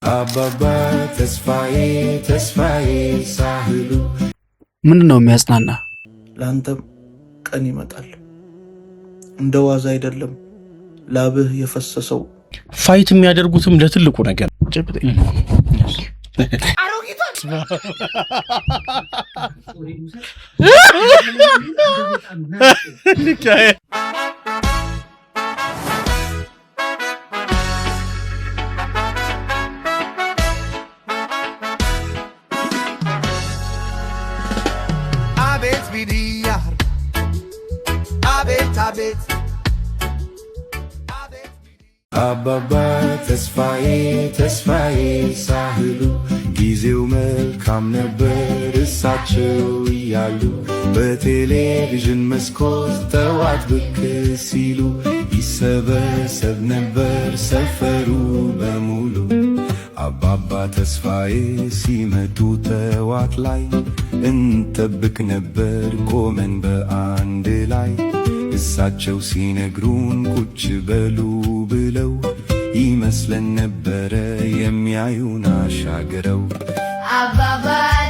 አባባ ተስፋዬ ተስፋዬ ሳህሉ ምንድነው የሚያጽናና? ላንተም ቀን ይመጣል እንደ ዋዛ አይደለም ላብህ የፈሰሰው ፋይት የሚያደርጉትም ለትልቁ ነገር አባባ ተስፋዬ ተስፋዬ ሳህሉ ጊዜው መልካም ነበር እሳቸው እያሉ በቴሌቪዥን መስኮት ጠዋት ብቅ ሲሉ ይሰበሰብ ነበር ሰፈሩ በሙሉ። አባባ ተስፋዬ ሲመጡ ጠዋት ላይ እንጠብቅ ነበር ቆመን በአንድ ላይ። እሳቸው ሲነግሩን ቁጭ በሉ ብለው ይመስለን ነበረ የሚያዩን አሻግረው። አባባ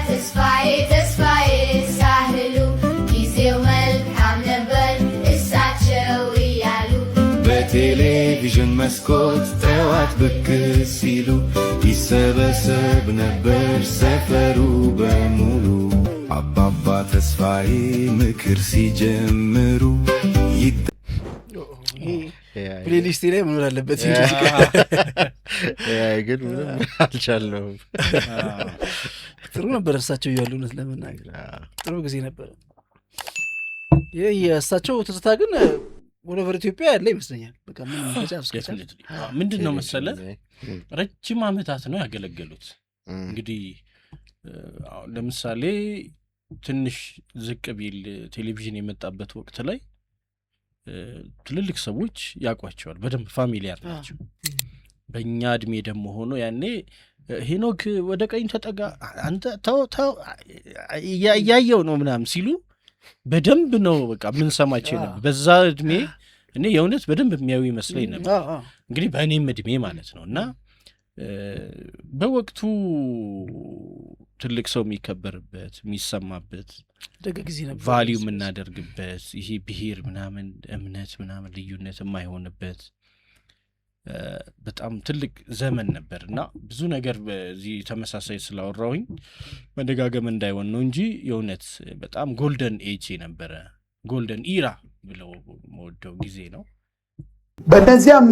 ተስፋዬ ተስፋዬ ሳህሉ ጊዜው መልካም ነበር እሳቸው እያሉ በቴሌቪዥን መስኮት ጠዋት ብቅ ሲሉ ይሰበሰብ ነበር ሰፈሩ በሙሉ። አባባ ተስፋዬ ምክር ሲጀምሩ ፕሌሊስት ላይ መኖር አለበት። ግን ምንም አልቻለሁም። ጥሩ ነበር እሳቸው እያሉ እውነት ለመናገር ጥሩ ጊዜ ነበር። ይህ የእሳቸው ትዝታ ግን ወደ ኢትዮጵያ ያለ ይመስለኛል። በቃ ምንድን ነው መሰለ ረጅም ዓመታት ነው ያገለገሉት። እንግዲህ ለምሳሌ ትንሽ ዝቅ ቢል ቴሌቪዥን የመጣበት ወቅት ላይ ትልልቅ ሰዎች ያውቋቸዋል በደንብ ፋሚሊያር ናቸው። በእኛ እድሜ ደግሞ ሆኖ ያኔ ሄኖክ ወደ ቀኝ ተጠጋ አንተ ተው እያየው ነው ምናምን ሲሉ በደንብ ነው በቃ ምን ሰማቸው ነበር። በዛ እድሜ እኔ የእውነት በደንብ የሚያዩ ይመስለኝ ነበር። እንግዲህ በእኔም እድሜ ማለት ነው። እና በወቅቱ ትልቅ ሰው የሚከበርበት የሚሰማበት ቫሊዩ የምናደርግበት ይሄ ብሔር ምናምን እምነት ምናምን ልዩነት የማይሆንበት በጣም ትልቅ ዘመን ነበር። እና ብዙ ነገር በዚህ ተመሳሳይ ስላወራሁኝ መደጋገም እንዳይሆን ነው እንጂ የእውነት በጣም ጎልደን ኤጅ ነበረ። ጎልደን ኢራ ብለው መወደው ጊዜ ነው። በእነዚያም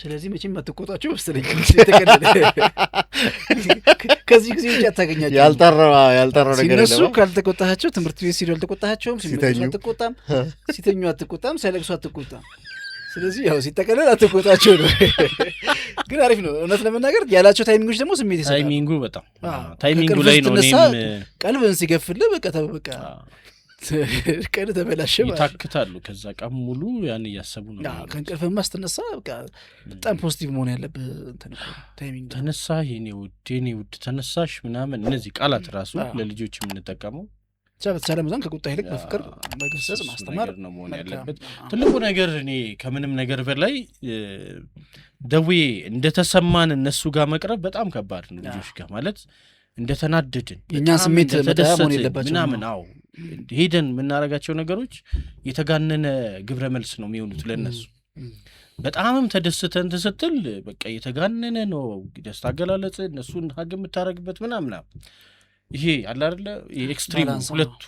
ስለዚህ መቼም አትቆጣቸው መሰለኝ። ከዚህ ጊዜ ውጭ አታገኛቸው። ያልጠራው ነገር ሲነሱ ካልተቆጣቸው ትምህርት ቤት ሲሉ አልተቆጣቸውም። ሲመለሱ አትቆጣም፣ ሲተኙ አትቆጣም፣ ሳይለቅሱ አትቆጣም። ስለዚህ ያው ሲጠቀለል አትቆጣቸው ነው። ግን አሪፍ ነው እውነት ለመናገር ያላቸው ታይሚንጎች ደግሞ ስሜት ይሰጣል። ታይሚንጉ በጣም ታይሚንጉ ላይ ነው። ቀልብን ሲገፍልህ በቃ ቀን ተበላሸ ማለት ይታክታሉ። ከዛ ቀን ሙሉ ያን እያሰቡ ነው። ከእንቅልፍማ ስትነሳ በቃ በጣም ፖዚቲቭ መሆን ያለብህ ታይሚንግ። ተነሳ የኔ ውድ ተነሳሽ ምናምን እነዚህ ቃላት ራሱ ለልጆች የምንጠቀመው ብቻ በተቻለ መጠን ከቁጣ ይልቅ በፍቅር መገሰጽ ማስተማር ነው መሆን ያለበት። ትልቁ ነገር እኔ ከምንም ነገር በላይ ደዌ እንደተሰማን እነሱ ጋር መቅረብ በጣም ከባድ ነው። ልጆች ጋር ማለት እንደተናደድን የኛን ስሜት መጣያሞን የለባቸው ምናምን ሄደን የምናረጋቸው ነገሮች የተጋነነ ግብረ መልስ ነው የሚሆኑት ለነሱ። በጣምም ተደስተን ተሰጥል በቃ የተጋነነ ነው ደስታ አገላለጽ እነሱን ሀግ የምታረግበት ምናምን ይሄ አለ አይደለ ኤክስትሪም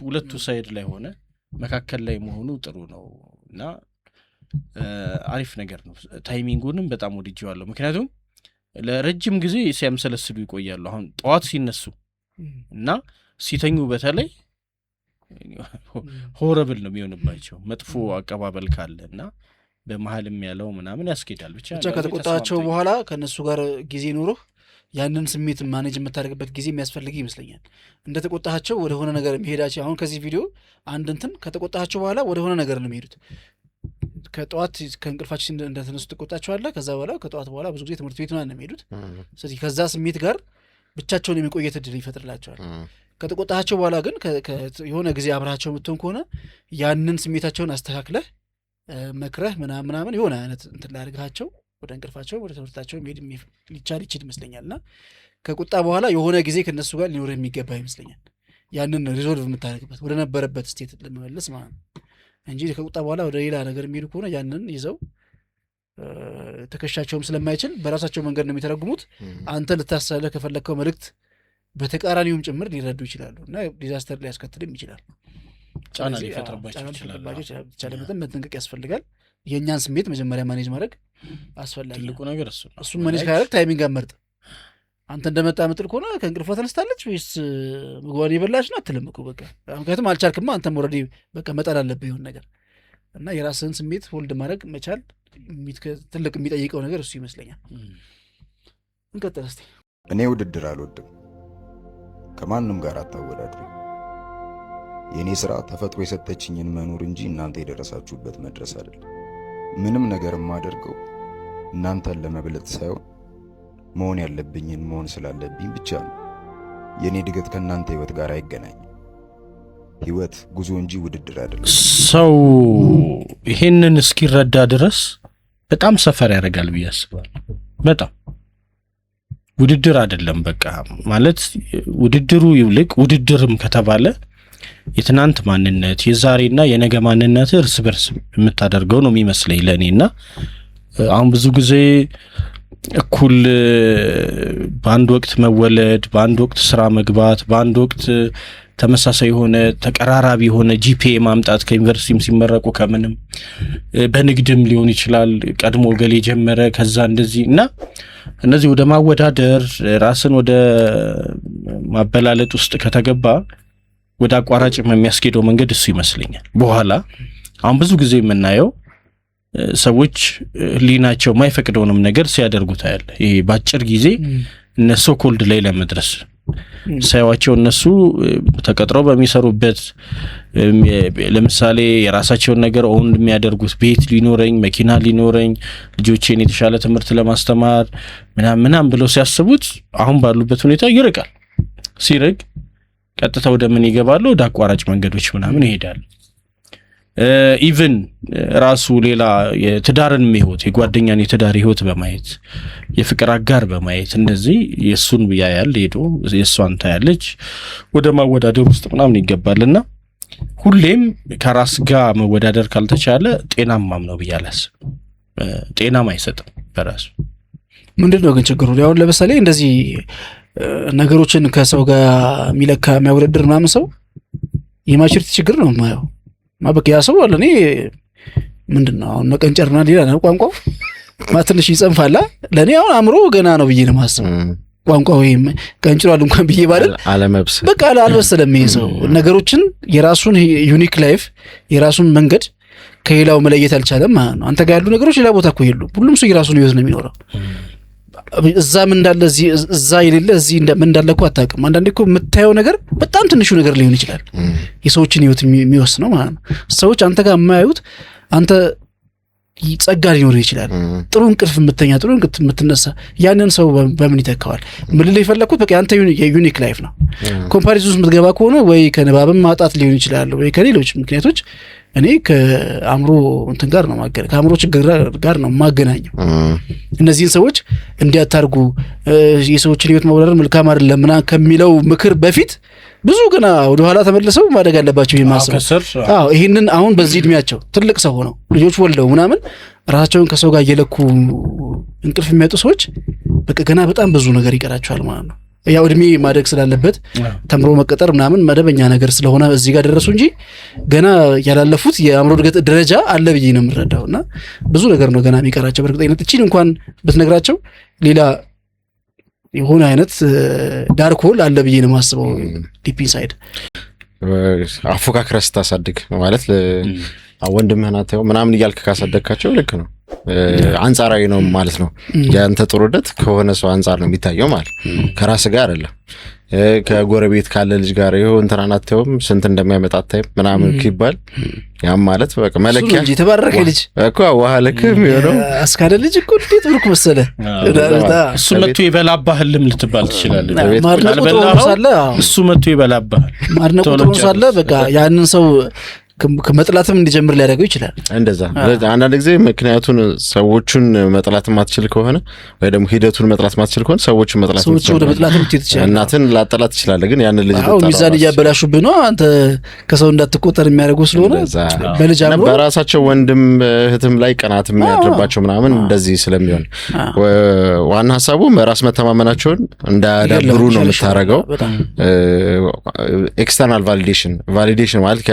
ሁለቱ ሳይድ ላይ ሆነ መካከል ላይ መሆኑ ጥሩ ነው እና አሪፍ ነገር ነው። ታይሚንጉንም በጣም ወድጄዋለሁ። ምክንያቱም ለረጅም ጊዜ ሲያምሰለስሉ ይቆያሉ። አሁን ጠዋት ሲነሱ እና ሲተኙ በተለይ ሆረብል ነው የሚሆንባቸው መጥፎ አቀባበል ካለና በመሐልም ያለው ምናምን ያስኬዳል። ብቻ ከተቆጣቸው በኋላ ከነሱ ጋር ጊዜ ኖሮ ያንን ስሜት ማኔጅ የምታደርግበት ጊዜ የሚያስፈልግ ይመስለኛል። እንደተቆጣቸው ወደ ሆነ ነገር የሚሄዳቸው አሁን ከዚህ ቪዲዮ አንድ እንትን ከተቆጣቸው በኋላ ወደ ሆነ ነገር ነው የሚሄዱት። ከጠዋት ከእንቅልፋችን እንደተነሱ ትቆጣቸዋለህ። ከዛ በኋላ ከጠዋት በኋላ ብዙ ጊዜ ትምህርት ቤት ነው የሚሄዱት። ስለዚህ ከዛ ስሜት ጋር ብቻቸውን የሚቆየት እድል ይፈጥርላቸዋል። ከተቆጣቸው በኋላ ግን የሆነ ጊዜ አብረሃቸው የምትሆን ከሆነ ያንን ስሜታቸውን አስተካክለህ መክረህ ምናምን የሆነ አይነት እንትን ላድርጋቸው ወደ እንቅልፋቸው ወደ ትምህርታቸው መሄድ ሊቻል ይችል ይመስለኛልና ከቁጣ በኋላ የሆነ ጊዜ ከነሱ ጋር ሊኖር የሚገባ ይመስለኛል። ያንን ሪዞልቭ የምታደርግበት ወደ ነበረበት ስቴት ለመመለስ ማለት ነው እንጂ ከቁጣ በኋላ ወደ ሌላ ነገር የሚሄዱ ከሆነ ያንን ይዘው ተከሻቸውም ስለማይችል በራሳቸው መንገድ ነው የሚተረጉሙት። አንተ ልታሳለህ ከፈለግከው መልእክት በተቃራኒውም ጭምር ሊረዱ ይችላሉ እና ዲዛስተር ሊያስከትልም ይችላል። ጫና ሊፈጥርባቸው ይችላል። ቻለ መጠን መጠንቀቅ ያስፈልጋል። የእኛን ስሜት መጀመሪያ ማኔጅ ማድረግ አስፈላጊ። ትልቁ ነገር እሱን ማኔጅ ካደረግ ታይሚንግ አመርጥ። አንተ እንደመጣ ምጥል ከሆነ ከእንቅልፏ ተነስታለች ወይስ ምግቧን የበላች ነው አትልም እኮ በቃ። ምክንያቱም አልቻልክማ አንተም ኦልሬዲ በቃ መጣል አለብህ ይሆን ነገር እና የራስህን ስሜት ሆልድ ማድረግ መቻል ትልቅ የሚጠይቀው ነገር እሱ ይመስለኛል። እንቀጥል እስቲ። እኔ ውድድር አልወድም። ከማንም ጋር አታወዳድሩ። የእኔ ስራ ተፈጥሮ የሰጠችኝን መኖር እንጂ እናንተ የደረሳችሁበት መድረስ አይደለም። ምንም ነገር የማደርገው እናንተን ለመብለጥ ሳይሆን መሆን ያለብኝን መሆን ስላለብኝ ብቻ ነው። የእኔ እድገት ከእናንተ ህይወት ጋር አይገናኝም። ህይወት ጉዞ እንጂ ውድድር አይደለም። ሰው ይሄንን እስኪረዳ ድረስ በጣም ሰፈር ያደርጋል ብዬ አስባለሁ። በጣም ውድድር አይደለም በቃ ማለት ውድድሩ ይልቅ ውድድርም ከተባለ የትናንት ማንነት የዛሬና የነገ ማንነት እርስ በርስ የምታደርገው ነው የሚመስለኝ ለእኔና አሁን ብዙ ጊዜ እኩል በአንድ ወቅት መወለድ፣ በአንድ ወቅት ስራ መግባት፣ በአንድ ወቅት ተመሳሳይ የሆነ ተቀራራቢ የሆነ ጂፒኤ ማምጣት ከዩኒቨርሲቲም ሲመረቁ ከምንም በንግድም ሊሆን ይችላል ቀድሞ ገሌ ጀመረ ከዛ እንደዚህ እና እነዚህ ወደ ማወዳደር ራስን ወደ ማበላለጥ ውስጥ ከተገባ ወደ አቋራጭም የሚያስኬደው መንገድ እሱ ይመስለኛል። በኋላ አሁን ብዙ ጊዜ የምናየው ሰዎች ህሊናቸው ማይፈቅደውንም ነገር ሲያደርጉ ታያለ። ይሄ በአጭር ጊዜ እነሱ ኮልድ ላይ ለመድረስ ሳይዋቸው እነሱ ተቀጥረው በሚሰሩበት ለምሳሌ የራሳቸውን ነገር ኦን የሚያደርጉት ቤት ሊኖረኝ መኪና ሊኖረኝ ልጆቼን የተሻለ ትምህርት ለማስተማር ምናምን ብለው ሲያስቡት አሁን ባሉበት ሁኔታ ይርቃል። ሲርቅ ቀጥታ ወደ ምን ይገባሉ? ወደ አቋራጭ መንገዶች ምናምን ይሄዳሉ። ኢቭን ራሱ ሌላ የትዳርን ህይወት የጓደኛን የትዳር ህይወት በማየት የፍቅር አጋር በማየት እንደዚህ የሱን ያያል ሄዶ የሷን ታያለች ወደ ማወዳደር ውስጥ ምናምን ይገባልና ሁሌም ከራስ ጋር መወዳደር ካልተቻለ ጤናማም ነው ብያለስ ጤናማ አይሰጥም በራሱ። ምንድነው ግን ችግሩ? ያው ለምሳሌ እንደዚህ ነገሮችን ከሰው ጋር የሚለካ የሚያወዳደር ምናምን ሰው የማቹሪቲ ችግር ነው የማየው። ማበቅ ያ ሰው አለኔ ምንድነው አሁን መቀንጨርና ሌላ ነው ቋንቋው ማትንሽ ይጸንፋላ። ለኔ አሁን አእምሮ ገና ነው ብዬ ነው ማስበው። ቋንቋው ወይም ቀንጭሯል እንኳን ብዬ ባለ አለመብሰል በቃ አልበሰለም ይሄ ሰው። ነገሮችን የራሱን ዩኒክ ላይፍ የራሱን መንገድ ከሌላው መለየት አልቻለም ማለት ነው። አንተ ጋር ያሉ ነገሮች ሌላ ቦታ እኮ የሉም። ሁሉም ሰው የራሱን ህይወት ነው የሚኖረው። እዛም እንዳለ እዛ የሌለ እዚህ እንዳለ እኮ አታውቅም። አንዳንዴ እኮ የምታየው ነገር በጣም ትንሹ ነገር ሊሆን ይችላል የሰዎችን ህይወት የሚወስነው ማለት ነው። ሰዎች አንተ ጋር የማያዩት አንተ ጸጋ ሊኖር ይችላል። ጥሩ እንቅልፍ የምተኛ ጥሩ እንቅልፍ የምትነሳ ያንን ሰው በምን ይተካዋል? ምን ላይ ፈለኩት በቃ አንተ የዩኒክ ላይፍ ነው። ኮምፓሪዝን ውስጥ የምትገባ ከሆነ ወይ ከንባብም ማጣት ሊሆን ይችላል ወይ ከሌሎች ምክንያቶች እኔ ከአእምሮ እንትን ጋር ነው ማገናኘው ከአእምሮ ችግር ጋር ነው ማገናኘው። እነዚህን ሰዎች እንዲያታርጉ የሰዎችን ህይወት መወረር መልካም አይደለም ምናምን ከሚለው ምክር በፊት ብዙ ገና ወደ ኋላ ተመልሰው ማደግ አለባቸው ይማሰብ። ይሄንን አሁን በዚህ እድሜያቸው ትልቅ ሰው ሆነው ልጆች ወልደው ምናምን ራሳቸውን ከሰው ጋር እየለኩ እንቅልፍ የሚያጡ ሰዎች በቃ ገና በጣም ብዙ ነገር ይቀራቸዋል ማለት ነው። ያው እድሜ ማደግ ስላለበት ተምሮ መቀጠር ምናምን መደበኛ ነገር ስለሆነ እዚህ ጋር ደረሱ እንጂ ገና ያላለፉት የአእምሮ እድገት ደረጃ አለ ብዬ ነው የምረዳውና ብዙ ነገር ነው ገና የሚቀራቸው። በእርግጠኝነት እቺን እንኳን ብትነግራቸው ሌላ የሆነ አይነት ዳርክ ሆል አለ ብዬ ነው የማስበው። ዲፕ ኢንሳይድ አፎካክረህ ስታሳድግ ማለት ወንድምህን አታየው ምናምን እያልክ ካሳደግካቸው ልክ ነው አንጻራዊ ነው ማለት ነው። ያንተ ጥሩነት ከሆነ ሰው አንጻር ነው የሚታየው ማለት ከራስ ጋር አይደለም። ከጎረቤት ካለ ልጅ ጋር ይሁን እንተናን አታየውም ስንት እንደሚያመጣ አታይም ምናምን ይባል ያም ማለት በቃ መለኪያ እንጂ ተባረከ ልጅ እኮ ዋህ ለከም ይሆነው አስካለ ልጅ እኮ እንዴት ብሩክ መሰለ እሱ መጥቶ ይበላባህልም ልትባል ትችላለህ። እሱ መጥቶ ይበላባህ ማድነቁ ሳለ በቃ ያንን ሰው ከመጥላትም እንዲጀምር ሊያደርገው ይችላል። እንደዛ አንዳንድ ጊዜ ምክንያቱን ሰዎችን መጥላት ማትችል ከሆነ ወይ ደግሞ ሂደቱን መጥላት ማትችል ከሆነ ሰዎችን መጥላት ሰዎች ወደ መጥላትም ትችላል። እናትን ላጠላት ይችላል። ግን ያን ልጅ ሚዛን እያበላሹብህ ነው አንተ ከሰው እንዳትቆጠር የሚያደርጉ ስለሆነ በልጅ አምሮ በራሳቸው ወንድም እህትም ላይ ቀናት የሚያድርባቸው ምናምን እንደዚህ ስለሚሆን ዋና ሐሳቡ ራስ መተማመናቸውን እንዳያዳብሩ ነው የምታረገው። ኤክስተርናል ቫሊዴሽን ማለት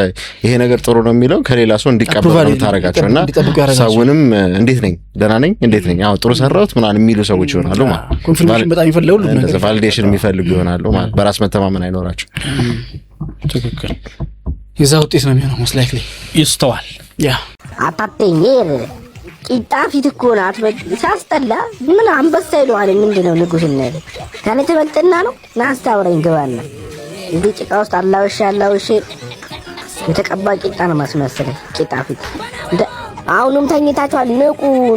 ይሄ ነገር ጥሩ ነው የሚለው ከሌላ ሰው እንዲቀበሉ ታረጋቸውና ሰውንም እንዴት ነኝ ደህና ነኝ እንዴት ነኝ አዎ ጥሩ ሰራሁት ምናምን የሚሉ ሰዎች ይሆናሉ ማለት ኮንፊርሜሽን በጣም ይፈልጋሉ እንደዛ ቫሊዴሽን የሚፈልጉ ይሆናሉ ማለት በራስ መተማመን አይኖራቸው። ትክክል የዛ ውጤት ነው የሚሆነው most likely ይስተዋል። ያ አጣጤኝር ቂጣ ፊት እኮ ናት ሲያስጠላ ምን አንበሳ ይለዋል ምንድነው ንጉስነት ከኔ ተበልጥና ነው ናስታውረኝ ገባና እንዴ ጭቃ ውስጥ አላውሽ የተቀባ ቂጣ ነው ማስመሰለኝ ቂጣ ፊት አሁንም ተኝታችኋል።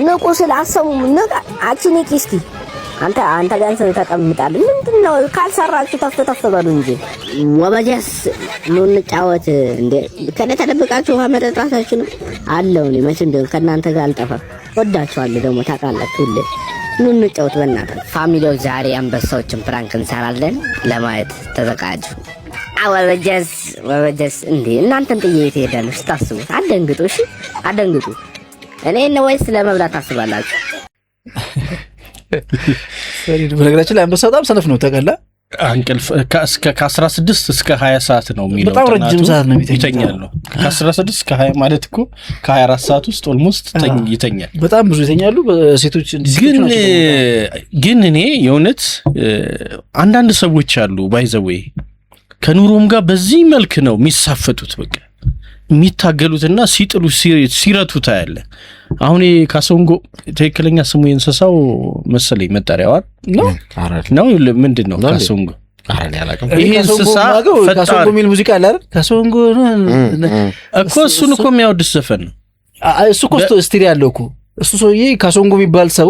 ንቁ ስላሰሙም ንቃ አቺኒክ እስቲ አንተ ጋር ተቀምጣል ምንድነው ካልሰራችሁ ተፍተፍ በሉ እንጂ ወበጀስ ኑ እንጫወት እንዴ ከነ ተደብቃችሁ መጠጣታችሁ አለው ነው መቼም እንደው ከናንተ ጋር አልጠፋም። ወዳችኋለሁ ደግሞ ታውቃላችሁ ሁሌ ኑ እንጫወት በእናትህ ፋሚሊው። ዛሬ አንበሳዎችን ፕራንክ እንሰራለን ለማየት ተዘጋጁ። ወበጀስ እንዴ እናንተን ጥዬ ትሄዳለሁ ስታስቡት አደንግጡ። እሺ አደንግጡ። እኔ ነው ወይስ ለመብላት ታስባላችሁ? በነገራችን ላይ አንበሳ በጣም ሰነፍ ነው ተቀላ አንቀልፍ ከ16 እስከ 20 ሰዓት ነው የሚለው በጣም ረጅም ሰዓት ነው ይተኛል ነው ከ16 እስከ 20 ማለት እኮ ከ24 ሰዓት ውስጥ ኦልሞስት ይተኛል። በጣም ብዙ ይተኛሉ ሴቶች ግን እኔ የእውነት አንዳንድ ሰዎች አሉ ባይዘዌ ከኑሮም ጋር በዚህ መልክ ነው የሚሳፈጡት በቃ የሚታገሉትና ሲጥሉ ሲረቱታ ያለ አሁን ካሶንጎ ትክክለኛ ስሙ የእንስሳው መሰለኝ መጣሪያው ነው ምንድነው ካሶንጎ አራን ያላቀም ይሄ እንስሳ ካሶንጎ ሚል ሙዚቃ አለ አይደል? ካሶንጎ እኮ እሱን እኮ የሚያወድስ ዘፈን ነው እሱ እኮ ስቶሪ ያለው እኮ እሱ ሰውዬ ካሶንጎ የሚባል ሰው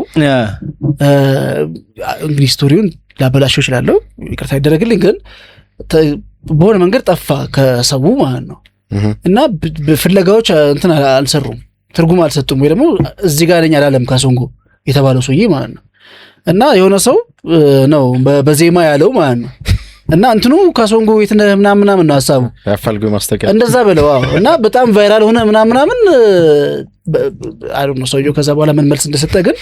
እንግዲህ ስቶሪውን ላበላሽው እችላለሁ ይቅርታ ይደረግልኝ ግን በሆነ መንገድ ጠፋ ከሰው ማለት ነው እና ፍለጋዎች እንትን አልሰሩም ትርጉም አልሰጡም ወይ ደግሞ እዚህ ጋር ነኝ አላለም ካሶንጎ የተባለው ሰውዬ ማለት ነው እና የሆነ ሰው ነው በዜማ ያለው ማለት ነው እና እንትኑ ካሶንጎ የት ምናምን ነው ሐሳቡ ያፈልጉ ማስተካከል እንደዛ በለው እና በጣም ቫይራል ሆነ ምናምን አይ ዶንት ኖ ሰውዬው ከዛ በኋላ ምን መልስ እንደሰጠ ግን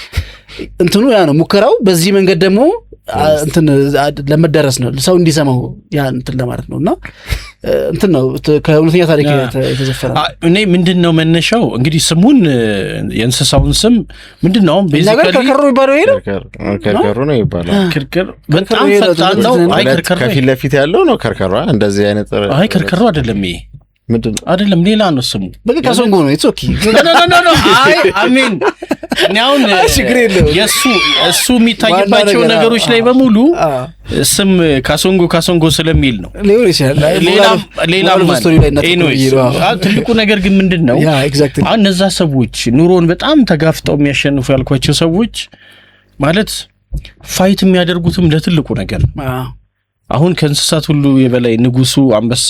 እንትኑ ያ ነው ሙከራው በዚህ መንገድ ደግሞ እንትን ለመደረስ ነው ሰው እንዲሰማው ያ እንትን ለማለት ነውና እንትን ነው ከእውነተኛ ታሪክ የተዘፈረ እኔ ምንድነው መነሻው እንግዲህ ስሙን የእንስሳውን ስም ምንድነው ቤዚካሊ ከርከሮ ይባላል ይሄ ከርከሮ ነው ይባላል ከርከር በጣም ፈጣን ነው አይ ከርከር ከፊት ለፊት ያለው ነው ከርከሮ እንደዚህ አይነት አይ ከርከሮ አይደለም ይሄ ምንድነው አይደለም ሌላ ነው ስሙ በቃ ካሶንጎ ነው ኢትስ ኦኬ ኖ አይ ሚን አሁን የሱ የሚታይባቸው ነገሮች ላይ በሙሉ ስም ካሶንጎ ስለሚል ነው ሊሆን ይችላል ሌላም ትልቁ ነገር ግን ምንድነው አሁን እነዛ ሰዎች ኑሮን በጣም ተጋፍጠው የሚያሸንፉ ያልኳቸው ሰዎች ማለት ፋይት የሚያደርጉትም ለትልቁ ነገር አሁን ከእንስሳት ሁሉ የበላይ ንጉሱ አንበሳ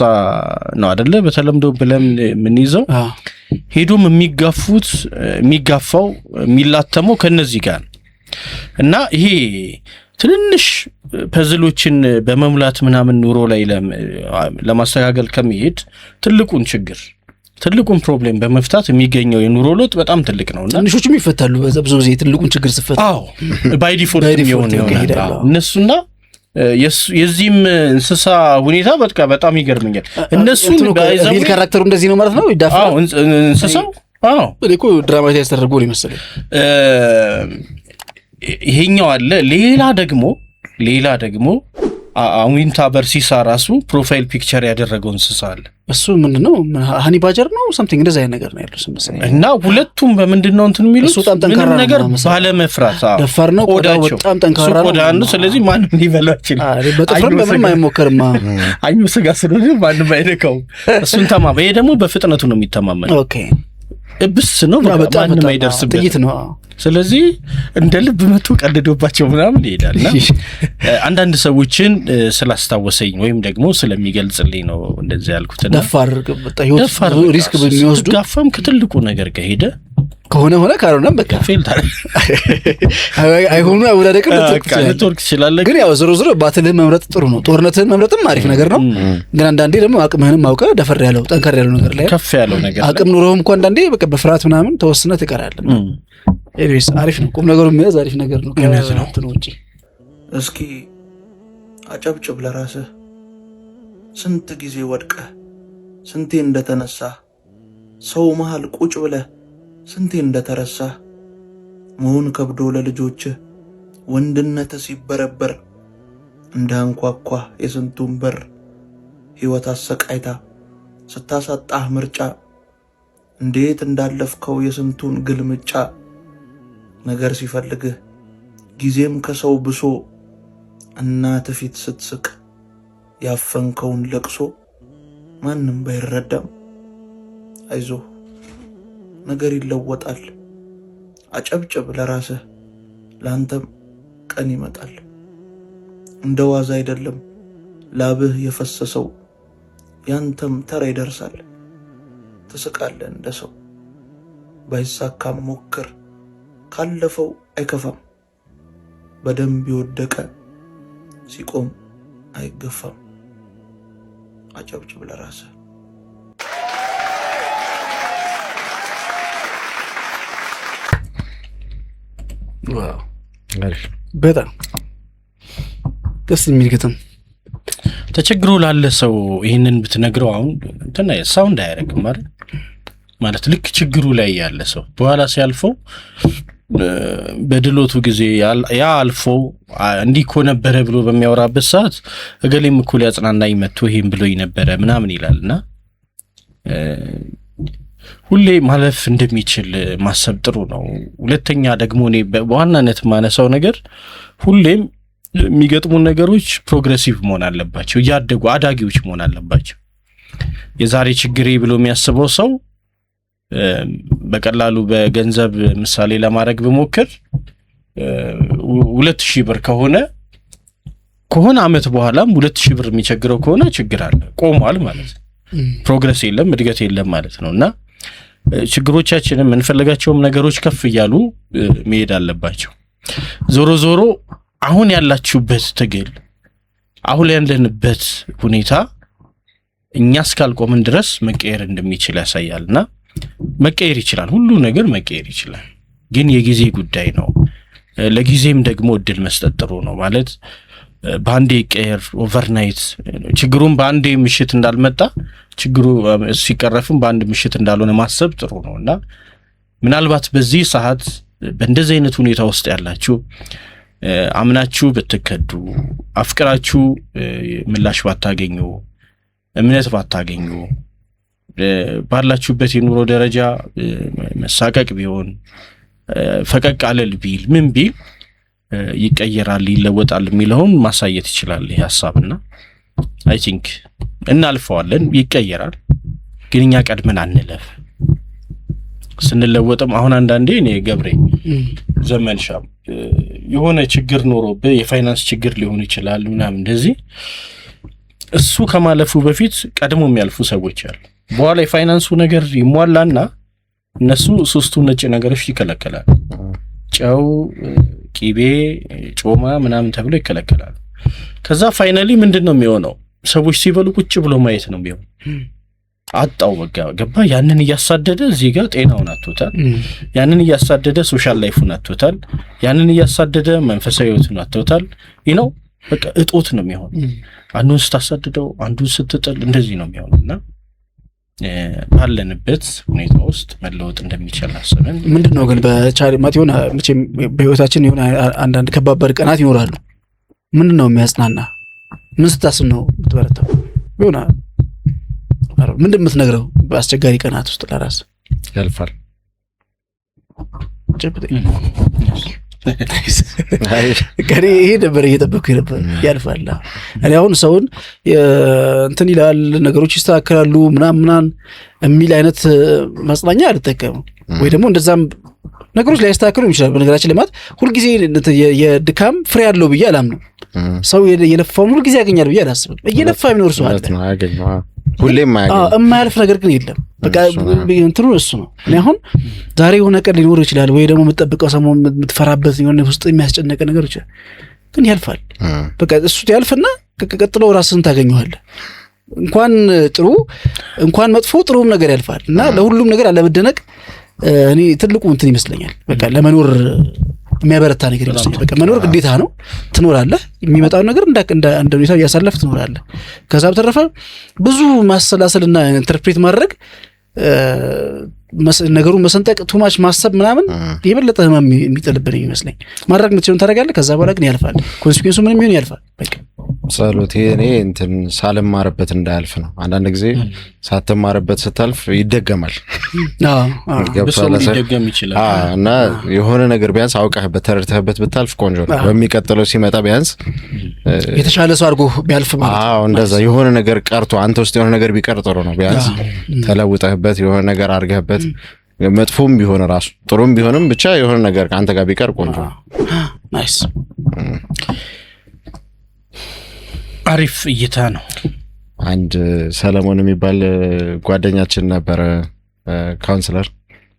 ነው አይደለ በተለምዶ ብለን ምን ይዘው ሄዶም የሚጋፋው የሚላተመው ከነዚህ ጋር እና ይሄ ትንንሽ ፐዝሎችን በመሙላት ምናምን ኑሮ ላይ ለማስተካከል ከመሄድ ትልቁን ፕሮብሌም በመፍታት የሚገኘው የኑሮ ለውጥ በጣም ትልቅ ነውና ትንሾቹም ይፈታሉ ብዙ ጊዜ ትልቁን ችግር ሲፈታ ባይ ዲፎልት ነው እነሱና የዚህም እንስሳ ሁኔታ በጣም ይገርመኛል እነሱን ባይዘው ካራክተሩ እንደዚህ ነው ማለት ነው ይዳፋው እንስሳው እኮ ድራማታይዝ ተደርጎ ነው መሰለኝ ይሄኛው አለ ሌላ ደግሞ አዊንታ በርሲሳ ራሱ ፕሮፋይል ፒክቸር ያደረገው እንስሳ አለ እሱ ምንድነው ሃኒ ባጀር ነው something እንደዛ አይነት ነገር ነው ያለው ስምሰኝ እና ሁለቱም በምንድነው እንትን የሚሉት ምንም ነገር ባለ መፍራት ደፋር ነው በጣም ጠንካራ ነው ስለዚህ ማንም ሊበላው ይችላል በጥፍርም በምንም አይሞከርም አዩ ስጋ ስለሆነ ማንም አይነካው እሱን ተማመ ይሄ ደግሞ በፍጥነቱ ነው የሚተማመነው ኦኬ እብስ ነው ማንም አይደርስበት ጥይት ነው ስለዚህ እንደ ልብ መጥቶ ቀልዶባቸው ምናምን ይሄዳልና አንዳንድ ሰዎችን ስላስታወሰኝ ወይም ደግሞ ስለሚገልጽልኝ ነው እንደዚህ ያልኩትና ደፋር ሪስክ በሚወስዱ ጋፋም ከትልቁ ነገር ከሄደ ሆነ ካልሆነም በቃ ፌል ታዲያ አይሆኑ አውዳደቅ ልትወርቅ ይችላል ግን ያው ዝሮ ባትልህን መምረጥ ጥሩ ነው ጦርነትህን መምረጥም አሪፍ ነገር ነው ግን አንዳንዴ ደግሞ አቅምህንም አውቀህ ደፈር ያለው ጠንከር ያለው ነገር ላይ ከፍ ያለው ነገር አቅም ኑሮህም እንኳን አንዳንዴ በቃ በፍርሃት ምናምን ተወስነህ ትቀራለህ ኤሪስ አሪፍ ነው ቁም ነገሩ የሚያዝ አሪፍ ነገር ነው ከእንትን ውጪ እስኪ አጨብጭብ ለራስህ ስንት ጊዜ ወድቀህ ስንቴ እንደተነሳ ሰው መሃል ቁጭ ብለህ ስንቴ እንደተረሳ መሆን ከብዶ ለልጆችህ ወንድነት ሲበረበር እንዳንኳኳ የስንቱን በር ህይወት አሰቃይታ ስታሳጣህ ምርጫ እንዴት እንዳለፍከው የስንቱን ግልምጫ ነገር ሲፈልግህ ጊዜም ከሰው ብሶ እናት ፊት ስትስቅ ያፈንከውን ለቅሶ ማንም ባይረዳም አይዞህ ነገር ይለወጣል አጨብጭብ ለራስህ ላንተም ቀን ይመጣል እንደ ዋዛ አይደለም ላብህ የፈሰሰው ያንተም ተራ ይደርሳል ትስቃለህ እንደ ሰው ባይሳካም ሞክር ካለፈው አይከፋም በደንብ ይወደቀ ሲቆም አይገፋም አጨብጭብ ለራስህ ዋው በጣም ደስ የሚል ግጥም ተቸግሮ ላለ ሰው ይሄንን ብትነግረው አሁን እንትን ሳውንድ አያረግም ማለት ልክ ችግሩ ላይ ያለ ሰው በኋላ ሲያልፈው በድሎቱ ጊዜ ያ አልፎ እንዲህ እኮ ነበረ ብሎ በሚያወራበት ሰዓት እገሌም እኮ ሊያጽናናኝ መጥቶ ይሄን ብሎኝ ነበረ ምናምን ይላልና ሁሌ ማለፍ እንደሚችል ማሰብ ጥሩ ነው ሁለተኛ ደግሞ እኔ በዋናነት ማነሳው ነገር ሁሌም የሚገጥሙ ነገሮች ፕሮግሬሲቭ መሆን አለባቸው ያደጉ አዳጊዎች መሆን አለባቸው የዛሬ ችግሬ ብሎ የሚያስበው ሰው በቀላሉ በገንዘብ ምሳሌ ለማድረግ በመሞከር 2000 ብር ከሆነ አመት በኋላም 2000 ብር የሚቸግረው ከሆነ ችግር አለ ቆሟል ማለት ነው ፕሮግሬስ የለም እድገት የለም ማለት ነውና ችግሮቻችንን እንፈልጋቸውም ነገሮች ከፍ ይያሉ መሄድ አለባቸው ዞሮ አሁን ያላችሁበት ትግል አሁን ያለንበት ሁኔታ እኛ እስካልቆምን ድረስ መቀየር እንደሚችል ያሳያልና መቀየር ይችላል ሁሉ ነገር መቀየር ይችላል ግን የጊዜ ጉዳይ ነው ለጊዜም ደግሞ እድል መስጠት ጥሩ ነው ማለት ባንዴ ቀየር ኦቨርናይት ችግሩን ባንዴ ምሽት እንዳልመጣ ችግሩ ሲቀረፍም ባንድ ምሽት እንዳልሆነ ማሰብ ጥሩ ነውና ምናልባት በዚህ ሰዓት በእንደዚህ አይነት ሁኔታ ውስጥ ያላችሁ አምናችሁ በተከዱ አፍቅራችሁ ምላሽ ባታገኙ እምነት ባታገኙ ባላችሁበት የኑሮ ደረጃ መሳቀቅ ቢሆን ፈቀቅ አለል ቢል ምን ቢል ይቀየራል ይለወጣል የሚለውን ማሳየት ይችላል ይሄ ሐሳብና አይ ቲንክ እናልፈዋለን ይቀየራል ግን እኛ ቀድመን አንለፍ ስንለወጥም አሁን አንዳንዴ እኔ ገብሬ ዘመንሻም የሆነ ችግር ኖሮብህ የፋይናንስ ችግር ሊሆን ይችላል ምናምን እንደዚህ እሱ ከማለፉ በፊት ቀድሞ የሚያልፉ ሰዎች አሉ በኋላ የፋይናንሱ ነገር ይሟላና እነሱ ሶስቱ ነጭ ነገሮች ይከለከላል ጨው ቂቤ ጮማ ምናምን ተብሎ ይከለከላል ከዛ ፋይናሊ ምንድነው የሚሆነው ሰዎች ሲበሉ ቁጭ ብሎ ማየት ነው የሚሆነው አጣው በቃ ገባ ያንን ያሳደደ እዚህ ጋር ጤናውን አጥቶታል ያንን ያሳደደ ሶሻል ላይፉን አጥቶታል ያንን ያሳደደ መንፈሳዊ ህይወቱን አጥቶታል ነው በቃ እጦት ነው የሚሆነው አንዱን ስታሳደደው አንዱን ስትጥል እንደዚህ ነው የሚሆነውና ባለንበት ሁኔታ ውስጥ መለወጥ እንደሚችል አስበን ምንድነው ግን በቻሪ ማቲዮና መቼም በህይወታችን የሆነ አንዳንድ ከባባድ ቀናት ይኖራሉ ምንድነው የሚያጽናና ምን ስታስብ ነው የምትበረታው ይሆና ምንድነው የምትነግረው በአስቸጋሪ ቀናት ውስጥ ለራስ ያልፋል ገሬ ይሄ ነበር እየጠበኩ ነበር ያልፋል እኔ አሁን ሰውን እንትን ይላል ነገሮች ይስተካከላሉ ምናምን የሚል አይነት ማጽናኛ አልተጠቀመም ወይ ደግሞ እንደዛም ነገሮች ላይ ያስተካክሉ ይችላል በነገራችን ላይ ማለት ሁሉ ጊዜ የድካም ፍሬ ያለው ብዬ አላምነው ሰው የለፋውን ሁሉ ጊዜ ያገኛል ብዬ አላስብም እየለፋ የሚኖር ሰው አለ ሁሌም የማያልፍ ነገር ግን የለም በቃ እንትኑ እሱ ነው እኔ አሁን ዛሬ የሆነ ቀን ሊኖር ይችላል ወይ ደግሞ የምትጠብቀው ሰሞን የምትፈራበት የሆነ ውስጥ የሚያስጨነቀ ነገር ይችላል ግን ያልፋል በቃ እሱ ያልፍና ቀጥሎ ራስን ታገኘዋለህ እንኳን መጥፎ ጥሩም ነገር ያልፋል እና ለሁሉም ነገር አለመደነቅ እኔ ትልቁ እንትን ይመስለኛል በቃ ለመኖር የሚያበረታ ነገር ይመስለኛል በቃ መኖር ግዴታ ነው ትኖራለህ የሚመጣው ነገር እንደ ሁኔታው ያሳለፍ ትኖራለህ ከዛ በተረፈ ብዙ ማሰላሰልና ኢንተርፕሬት ማድረግ ነገሩ መሰንጠቅ ቱማች ማሰብ ምናምን የበለጠ ህመም የሚጥልብን ይመስለኝ ማድረግ ምትችሉን ታደርጋለህ ከዛ በኋላ ግን ያልፋል ኮንሲኩዌንሱ ምንም ይሁን ያልፋል በቃ ጸሎት እኔ እንትን ሳልማርበት እንዳያልፍ ነው አንዳንድ ጊዜ ሳትማርበት ስታልፍ ይደገማል ይደገም ይችላል እና የሆነ ነገር ቢያንስ አውቀህበት ተረድተህበት ብታልፍ ቆንጆ ነው በሚቀጥለው ሲመጣ ቢያንስ የተሻለ ሰው አድርጎ ቢያልፍ ማለት እንደዛ የሆነ ነገር ቀርቶ አንተ ውስጥ የሆነ ነገር ቢቀር ጥሩ ነው ቢያንስ ተለውጠህበት የሆነ ነገር አድርገህበት መጥፎም ቢሆን ራሱ ጥሩም ቢሆንም ብቻ የሆነ ነገር ካንተ ጋር ቢቀር ቆንጆ ናይስ አሪፍ እይታ ነው አንድ ሰለሞን የሚባል ጓደኛችን ነበር ካውንሰለር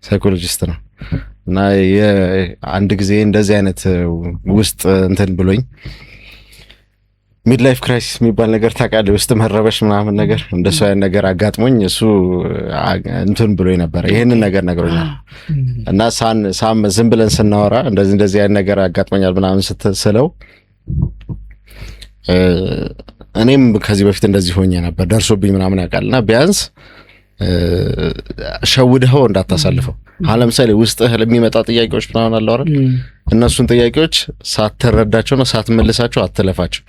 ሳይኮሎጂስት ነው እና አንድ ጊዜ እንደዚህ አይነት ውስጥ እንትን ብሎኝ ሚድላይፍ ክራይሲስ የሚባል ነገር ታውቃለህ ውስጥ መረበሽ ምናምን ነገር እንደሱ አይነት ነገር አጋጥሞኝ እሱ እንትን ብሎኝ ነበር ይሄንን ነገር ነግሮኛል እና ሳም ዝም ብለን ስናወራ እንደዚህ አይነት ነገር አጋጥሞኛል ምናምን ስትስለው እኔም ከዚህ በፊት እንደዚህ ሆኜ ነበር ደርሶብኝ ምናምን ያውቃልና ቢያንስ ሸውደው እንዳታሳልፈው ለምሳሌ ውስጥህ ለሚመጣ ጥያቄዎች ምናምን አለው አይደል እነሱን ጥያቄዎች ሳትረዳቸው ነው ሳትመልሳቸው አትለፋቸው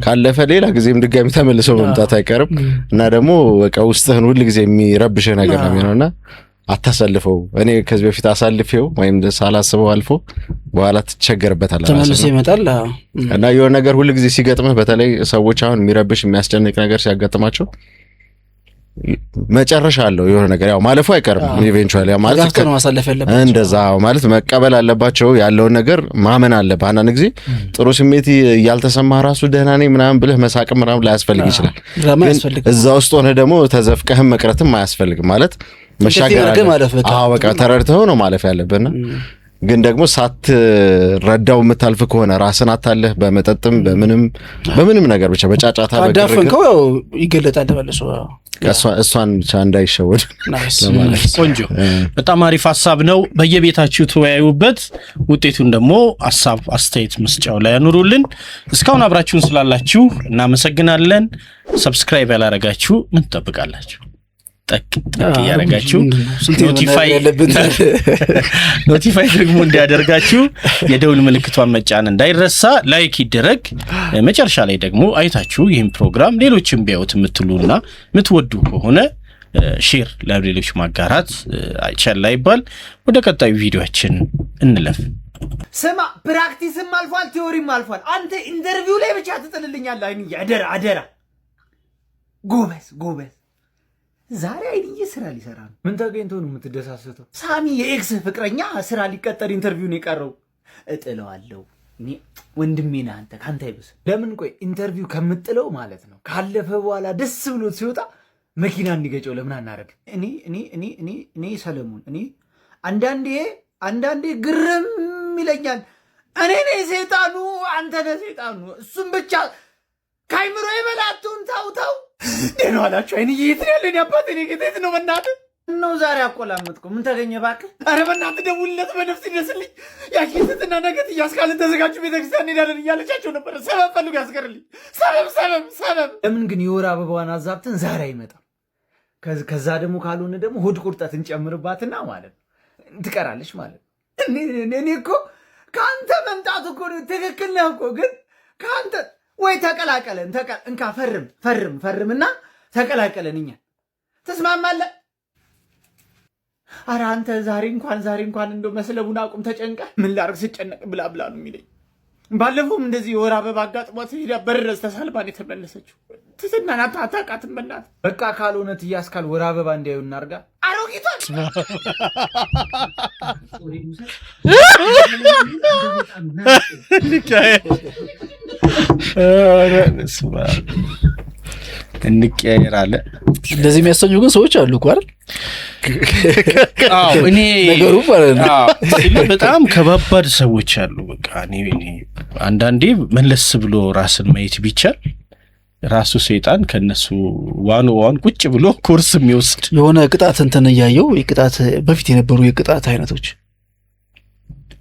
ካለፈ ሌላ ጊዜም ድጋሚ ተመልሰው መምጣት አይቀርም እና ደግሞ በቃ ውስጥህን ሁሉ ጊዜ የሚረብሽ ነገር ነው የሚሆነውና አታሳልፈው እኔ ከዚህ በፊት አሳልፌው ወይም ሳላስበው አልፎ በኋላ ትቸገርበታለህ ተመልሶ ይመጣል እና የሆነ ነገር ሁሉ ጊዜ ሲገጥምህ በተለይ ሰዎች አሁን የሚረብሽ የሚያስጨንቅ ነገር ሲያጋጥማቸው መጨረሻ አለው የሆነ ነገር ያው ማለፉ አይቀርም ኢቨንቹዋሊ ማለት ነው ማሳለፍ ያለበት እንደዛው ማለት መቀበል አለባቸው ያለው ነገር ማመን አለበት አንዳንድ ጊዜ ጥሩ ስሜት ያልተሰማ ራሱ ደህና ነኝ ምናምን ብለህ መሳቅም ምናምን ላያስፈልግ ይችላል እዛ ውስጥ ሆነ ደግሞ ተዘፍቀህም መቅረትም አያስፈልግም ማለት መሻገር በቃ ተረድተው ነው ማለፍ ያለብህና ግን ደግሞ ሳትረዳው የምታልፍ ከሆነ ራስን አታለህ በመጠጥም በምንም ነገር ብቻ በጫጫታ በግርግር ይገለጣል ተመልሶ እሷን ብቻ እንዳይሸወድ ቆንጆ በጣም አሪፍ ሐሳብ ነው በየቤታችሁ ተወያዩበት ውጤቱን ደግሞ ሐሳብ አስተያየት መስጫው ላይ ያኑሩልን እስካሁን አብራችሁን ስላላችሁ እናመሰግናለን ሰብስክራይብ ያላረጋችሁ ምን ትጠብቃላችሁ ጠቅ ያረጋችሁ ኖቲፋይ ደግሞ እንዲያደርጋችሁ የደውል ምልክቷን መጫን እንዳይረሳ ላይክ ይደረግ መጨረሻ ላይ ደግሞ አይታችሁ ይህን ፕሮግራም ሌሎችም ቢያዩት የምትሉና የምትወዱ ከሆነ ሼር ለሌሎች ማጋራት አይቻል ይባል። ወደ ቀጣዩ ቪዲዮአችን እንለፍ። ስማ ፕራክቲስም አልፏል ቲዮሪም አልፏል። አንተ ኢንተርቪው ላይ ብቻ ትጥልልኛለህ። አይንዬ አደራ ጎበዝ ዛሬ አይንዬ ስራ ሊሰራ ነው። ምን ተገኝቶ ነው የምትደሳሰተው? ሳሚ የኤክስ ፍቅረኛ ስራ ሊቀጠር ኢንተርቪው ነው የቀረው። እጥለዋለሁ እኔ ወንድሜ ነህ አንተ ካንተ አይብስ። ለምን ቆይ ኢንተርቪው ከምጥለው ማለት ነው ካለፈ በኋላ ደስ ብሎት ሲወጣ መኪና እንዲገጨው ለምን አናረግ? እኔ ሰለሞን እኔ አንዳንዴ ግርም ይለኛል። እኔ ነኝ ሰይጣኑ አንተ ነህ ሰይጣኑ። እሱም ብቻ ካይምሮ የበላቱን ታውታው ደህና ዋላችሁ። አይንዬ የት ነው ያለኝ? አባቴ እኔ ጌቴት ነው በእናትህ ነው ዛሬ አቆላመጥኩ። ምን ተገኘ እባክህ? ኧረ በእናትህ ደውልለት በነፍስ ይደስልኝ። ያኪትና ነገት እያስካልን ተዘጋጁ ቤተክርስቲያን እንሄዳለን እያለቻቸው ነበር። ሰበብ ፈልጉ ያስቀርልኝ። ሰበብ ለምን ግን የወር አበባዋን አዛብተን ዛሬ አይመጣም? ከዛ ደግሞ ካልሆነ ደግሞ ሆድ ቁርጠትን ጨምርባትና ማለት ነው ትቀራለች ማለት ነው። እኔ እኮ ከአንተ መምጣት እኮ ትክክል ነህ እኮ ግን ከአንተ ወይ ተቀላቀለን እንካ ፈርምና ተቀላቀለን እኛ ተስማማለህ? ኧረ አንተ ዛሬ እንኳን እንደው መስለቡን አቁም። ተጨንቀ ምን ላርግ ስጨነቅ ብላ ነው የሚለኝ። ባለፈውም እንደዚህ የወር አበባ አጋጥሟት ሄዳ በረዝ ተሳልባን የተመለሰችው ትዝናና አታውቃትም። በእናትህ በቃ ካልሆነ ትያስካል ወር አበባ እንዲያዩ እናርጋ። አሮጊቷን እንቀያየራለን። እንደዚህ የሚያሰኙ ግን ሰዎች አሉ እኮ አይደል? አዎ እኔ ነገሩ ማለት ነው በጣም ከባባድ ሰዎች አሉ። በቃ እኔ አንዳንዴ መለስ ብሎ ራስን ማየት ቢቻል ራሱ ሰይጣን ከነሱ ዋን ቁጭ ብሎ ኮርስ የሚወስድ የሆነ ቅጣት እንትን እያየው የቅጣት በፊት የነበሩ የቅጣት አይነቶች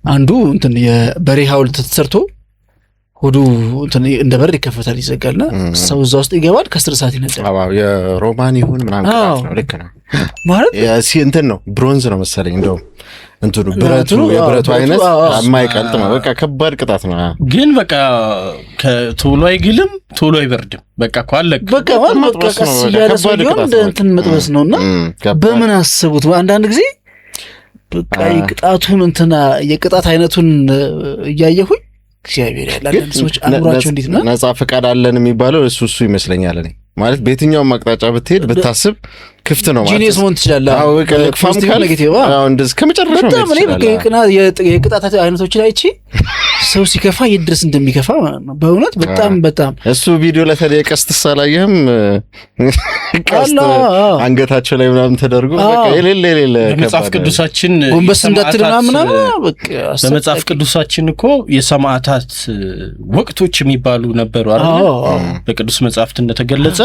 አንዱ እንትን የበሬ ሐውልት ተሰርቶ ሆዱ እንትን እንደ በር ይከፈታል ይዘጋልና ሰው እዛ ውስጥ ይገባል። ከስር ሰዓት ይነዳል። አዎ የሮማን ይሁን ምናምን ቅጣት ነው። ልክ ነው ማለት እንትን ነው ብሮንዝ ነው መሰለኝ እንደው እንትኑ የብረቱ አይነት የማይቀልጥ ነው። በቃ ከባድ ቅጣት ነው። ግን በቃ ከቶሎ አይግልም ቶሎ አይበርድም። በቃ ኳለክ በቃ ቀስ እያለ ሰው እንትን መጥበስ ነውና በምን አስቡት። አንዳንድ ጊዜ በቃ የቅጣቱን እንትና የቅጣት አይነቱን እያየሁኝ እግዚአብሔር ያላለ ሰዎች አምሯቸው እንዴት ነው ነፃ ፈቃድ አለን የሚባለው እሱ ይመስለኛል። እኔ ማለት በየትኛውም አቅጣጫ ብትሄድ ብታስብ ክፍት ነው ማለት ጂኒየስ ሞን ትችላለህ። አዎ ፖዚቲቭ ኔጌቲቭ እንደዚህ ከመጨረሻው በጣም እኔ በቃ የቅጣት አይነቶች ላይ ሰው ሲከፋ ይድረስ እንደሚከፋ በእውነት በጣም እሱ ቪዲዮ ላይ ታዲያ ቀስት ሳላየህም ቀስት አንገታቸው ላይ ምናምን ተደርጎ በቃ የሌለ በመጽሐፍ ቅዱሳችን ጎንበስ እንዳትልና ምናምን በቃ በመጽሐፍ ቅዱሳችን እኮ የሰማዕታት ወቅቶች የሚባሉ ነበሩ አይደል? በቅዱስ መጽሐፍት እንደተገለጸ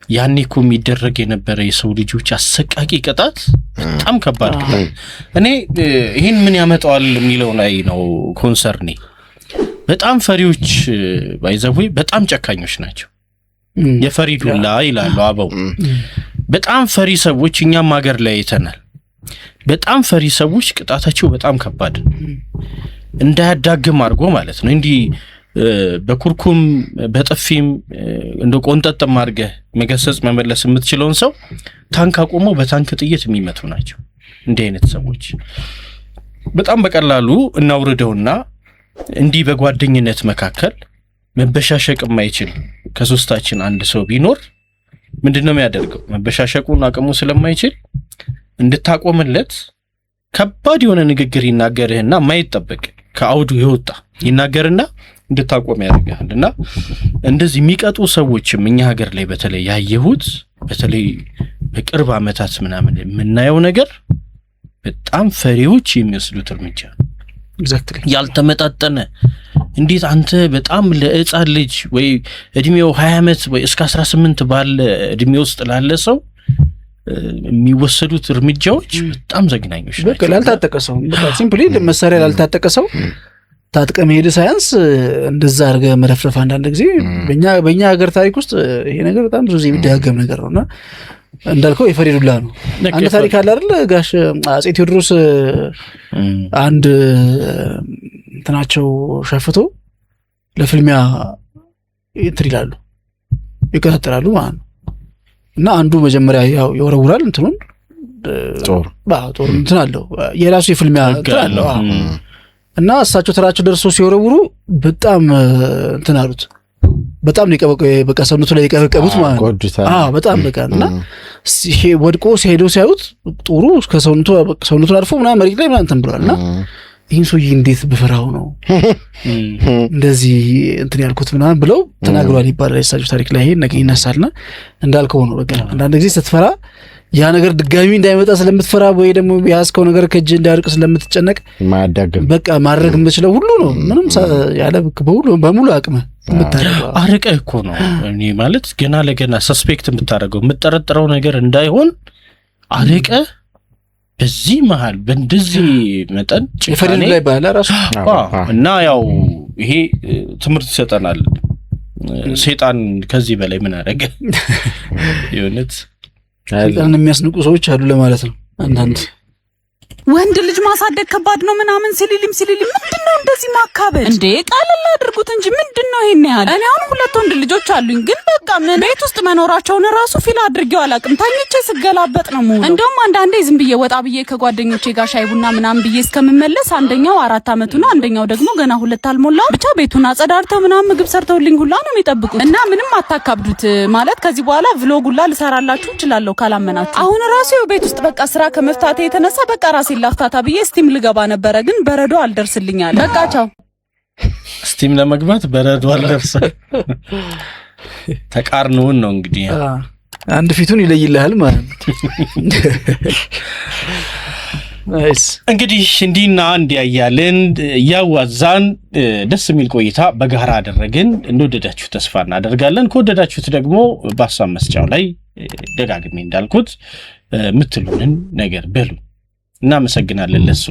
ያኔ እኮ የሚደረግ የነበረ የሰው ልጆች አሰቃቂ ቅጣት በጣም ከባድ ቅጣት። እኔ ይህን ምን ያመጣዋል የሚለው ላይ ነው ኮንሰርኔ። በጣም ፈሪዎች ባይዘው በጣም ጨካኞች ናቸው። የፈሪ ዱላ ይላሉ አበው። በጣም ፈሪ ሰዎች እኛም ሀገር ላይ አይተናል። በጣም ፈሪ ሰዎች ቅጣታቸው በጣም ከባድ እንዳያዳግም አድርጎ ማለት ነው። እንዲህ በኩርኩም በጥፊም እንደ ቆንጠጥም አድርገህ መገሰጽ መመለስ የምትችለውን ሰው ታንክ አቆመው በታንክ ጥይት የሚመቱ ናቸው። እንዲህ አይነት ሰዎች በጣም በቀላሉ እናውርደውና እንዲህ በጓደኝነት መካከል መበሻሸቅ የማይችል ከሶስታችን አንድ ሰው ቢኖር ምንድነው የሚያደርገው? መበሻሸቁን አቅሙ ስለማይችል እንድታቆምለት ከባድ የሆነ ንግግር ይናገርህና የማይጠበቅ ከአውዱ የወጣ ይናገርና እንድታቆም ያደርጋል። እና እንደዚህ የሚቀጡ ሰዎችም እኛ ሀገር ላይ በተለይ ያየሁት በተለይ በቅርብ ዓመታት ምናምን የምናየው ነገር በጣም ፈሪዎች የሚወስዱት እርምጃ ኤግዛክትሊ ያልተመጣጠነ። እንዴት አንተ በጣም ለሕፃን ልጅ ወይ እድሜው 20 ዓመት ወይ እስከ 18 ባለ እድሜ ውስጥ ላለ ሰው የሚወሰዱት እርምጃዎች በጣም ዘግናኞች ናቸው። በቃ ላልታጠቀ ሰው በቃ ሲምፕሊ መሳሪያ ላልታጠቀ ሰው ታጥቀ መሄድ ሳያንስ እንደዛ አድርገህ መረፍረፍ አንዳንድ ጊዜ በእኛ ሀገር ታሪክ ውስጥ ይሄ ነገር በጣም ብዙ ጊዜ የሚደጋገም ነገር ነውና እንዳልከው የፈሪ ዱላ ነው። አንድ ታሪክ አለ አይደል? ጋሽ አጼ ቴዎድሮስ አንድ እንትናቸው ሸፍቶ ለፍልሚያ እንትን ይላሉ ይከታተላሉ ማለት ነው። እና አንዱ መጀመሪያ ያው ይወረውራል እንትኑን ጦር እንትን አለው የራሱ የፍልሚያ እንትን አለው እና እሳቸው ተራቸው ደርሶ ሲወረውሩ በጣም እንትን አሉት በጣም በቃ ሰውነቱ ላይ የቀበቀቡት ማለት ነው በጣም በቃ እና ወድቆ ሲሄደው ሲያዩት ጦሩ ከሰውነቱን አልፎ ምናምን መሬት ላይ ምናምን እንትን ብሏልና ይህን ሰውዬ እንዴት ብፈራው ነው እንደዚህ እንትን ያልኩት ምናምን ብለው ተናግሯል ይባላል የእሳቸው ታሪክ ላይ ይሄን ነገር ይነሳልና እንዳልከው ነው በቃ አንዳንድ ጊዜ ስትፈራ ያ ነገር ድጋሚ እንዳይመጣ ስለምትፈራ ወይ ደግሞ ያስከው ነገር ከእጅ እንዳይርቅ ስለምትጨነቅ ማያዳግም በቃ ማድረግ የምችለው ሁሉ ነው ምንም ያለ በሙሉ አቅም አርቀ እኮ ነው እኔ ማለት ገና ለገና ሰስፔክት የምታደርገው የምትጠረጥረው ነገር እንዳይሆን አርቀ በዚህ መሃል በእንደዚህ መጠን ጭፈሬ ላይ ባላ ራሱ እና ያው ይሄ ትምህርት ይሰጠናል ሰይጣን ከዚህ በላይ ምን አደረገ የሆነት ሰይጣን የሚያስንቁ ሰዎች አሉ ለማለት ነው አንዳንድ ወንድ ልጅ ማሳደግ ከባድ ነው ምናምን ሲሊልም ምንድነው እንደዚህ ማካበድ እንዴ ቃልላ አድርጉት እንጂ ምንድነው ይሄን ያህል እኔ አሁን 2 ወንድ ልጆች አሉኝ ግን በቃ ምን ቤት ውስጥ መኖራቸውን ራሱ ፊል አድርጌው አላቅም ታኝቼ ስገላበጥ ነው ሙሉ እንደውም አንዳንዴ ዝም ብዬ ወጣ ብዬ ከጓደኞቼ ጋር ሻይ ቡና ምናምን ብዬ እስከምመለስ አንደኛው 4 አመቱ ነው አንደኛው ደግሞ ገና 2 አልሞላው ብቻ ቤቱን አጸዳርተው ምናምን ምግብ ሰርተውልኝ ሁላ ነው የሚጠብቁት እና ምንም አታካብዱት ማለት ከዚህ በኋላ ቭሎግ ሁላ ልሰራላችሁ እችላለሁ ካላመናችሁ አሁን ራሱ ቤት ውስጥ በቃ ስራ ከመፍታቴ የተነሳ በቃ ራሴ ላፍታታ ብዬ ስቲም ልገባ ነበር ግን በረዶ አልደርስልኛል በቃ ቻው ስቲም ለመግባት በረዶ አልደርሰ ተቃርነውን ነው እንግዲህ አንድ ፊቱን ይለይልሃል ማለት ናይስ እንግዲህ እንዲና እንዲያያለን ያዋዛን ደስ የሚል ቆይታ በጋራ አደረግን እንደወደዳችሁ ተስፋ እናደርጋለን ከወደዳችሁት ደግሞ በሐሳብ መስጫው ላይ ደጋግሜ እንዳልኩት ምትሉንን ነገር በሉ እናመሰግናለን ለሱ